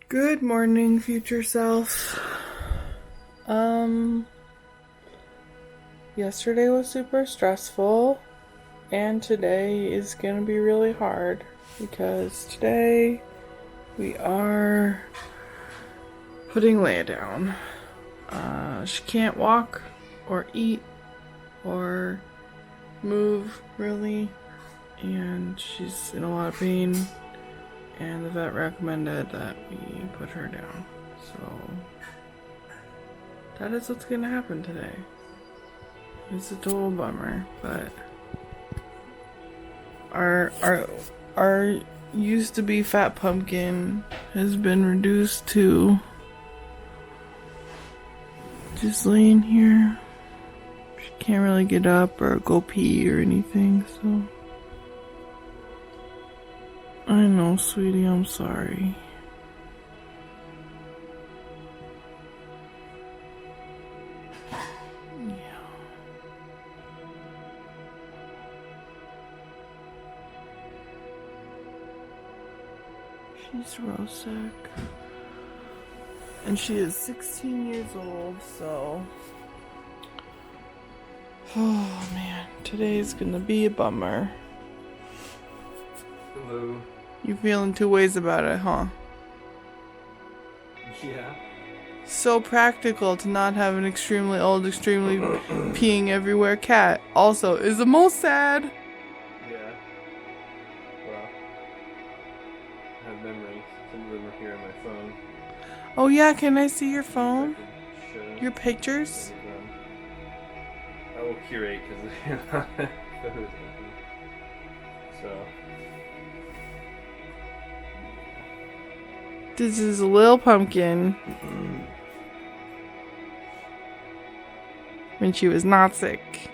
Good morning, future self. Um, Yesterday was super stressful, and today is gonna be really hard because today we are putting Leia down. She can't walk or eat or move really, and she's in a lot of pain. And the vet recommended that we put her down. So that is what's gonna happen today. It's a total bummer, but our used to be fat pumpkin has been reduced to just laying here. She can't really get up or go pee or anything, so I know, sweetie, I'm sorry. Yeah. She's real sick. And she is 16 years old, so oh man, today's gonna be a bummer. Hello. You feeling two ways about it, huh? Yeah. So practical to not have an extremely old, extremely peeing everywhere cat. Also, is the most sad. Yeah. Well, I have memories. Some of them are here on my phone. Oh yeah, can I see your If I phone? can show Your pictures? some of them. I will curate because they're not photos open. So. This is a little pumpkin when she was not sick.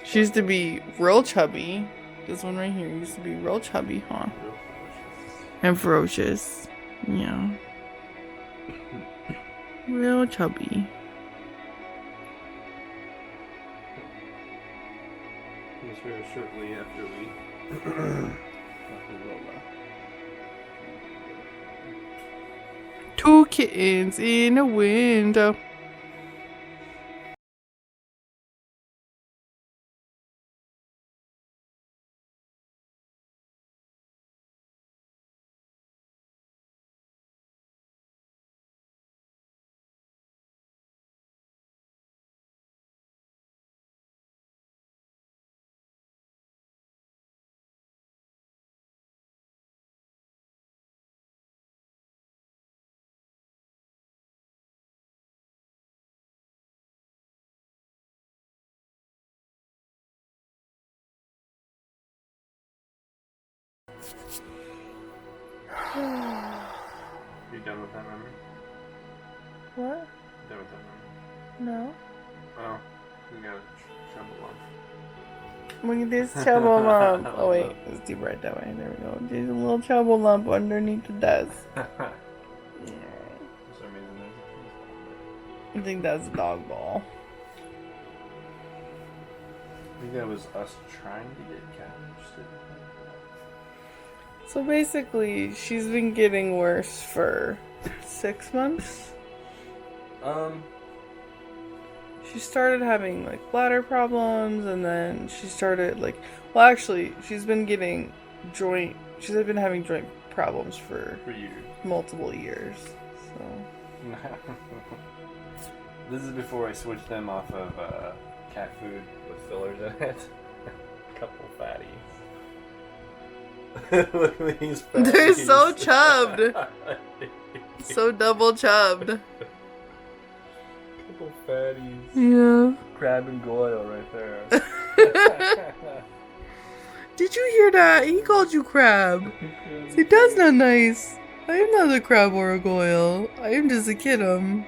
She used to be real chubby. This one right here used to be real chubby, huh? Real ferocious. And ferocious. Yeah. Real chubby. It was very shortly after we got the Lola. Two kittens in a window. You done with that memory? What? Done with that memory? No. Well, we got a trouble on. Look at this trouble lump. Oh wait, it's deep right that way. There we go. There's a little trouble lump underneath the desk. For Yeah. some reason, there's a tennis ball. I think that's a dog ball. I think that was us trying to get Cat interested. So basically, she's been getting worse for 6 months. She started having like bladder problems, and then she started like, well, actually, she's been having joint problems for years. multiple years. So This is before I switched them off of cat food with fillers in it. A couple fatties. Look at these fatties. they're so chubbed, so double chubbed. Couple fatties. Yeah. Crab and Goyle right there. Did you hear that? He called you crab. See, that's not nice. I am not a crab or a goyle. I am just a kidum.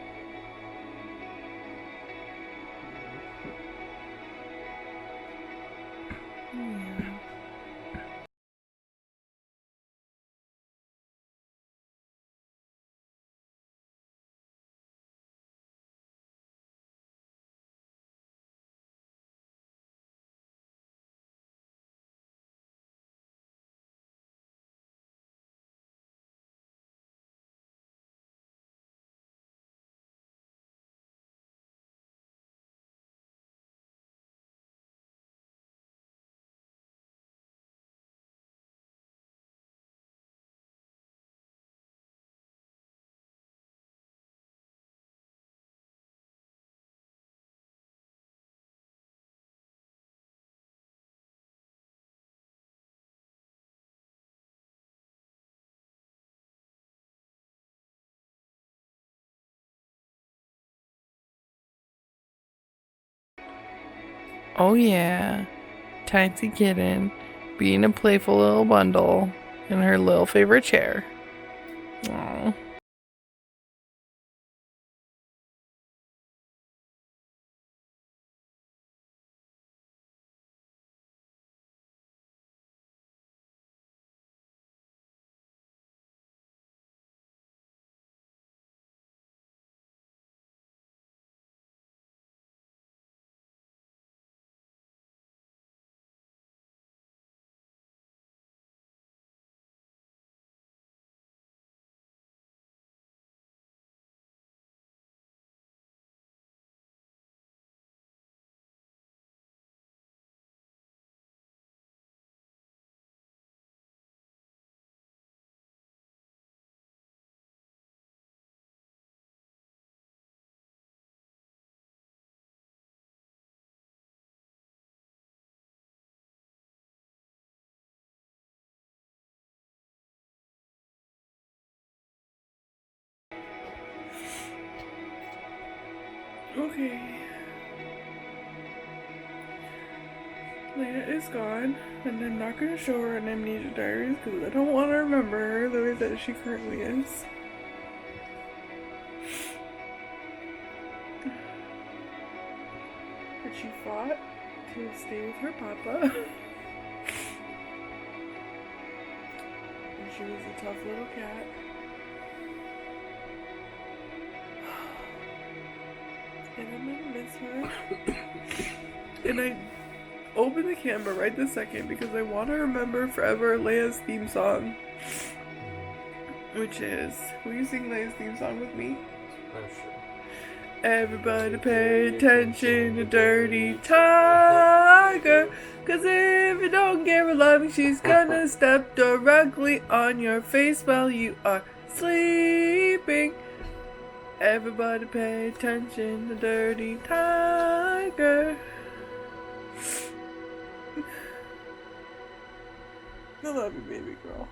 Oh yeah, Tiny Kitten being a playful little bundle in her little favorite chair. Aww. Okay. Lena is gone, and I'm not gonna show her an Amnesia Diaries because I don't want to remember her the way that she currently is. But she fought to stay with her papa. And she was a tough little cat. And I'm gonna miss her. And I open the camera right this second because I want to remember forever Leia's theme song. Which is, will you sing Leia's theme song with me? Oh, sure. Everybody pay attention to Dirty Tiger, 'cause if you don't give her love, she's gonna step directly on your face while you are sleeping. Everybody pay attention to Dirty Tiger. I love you, baby girl.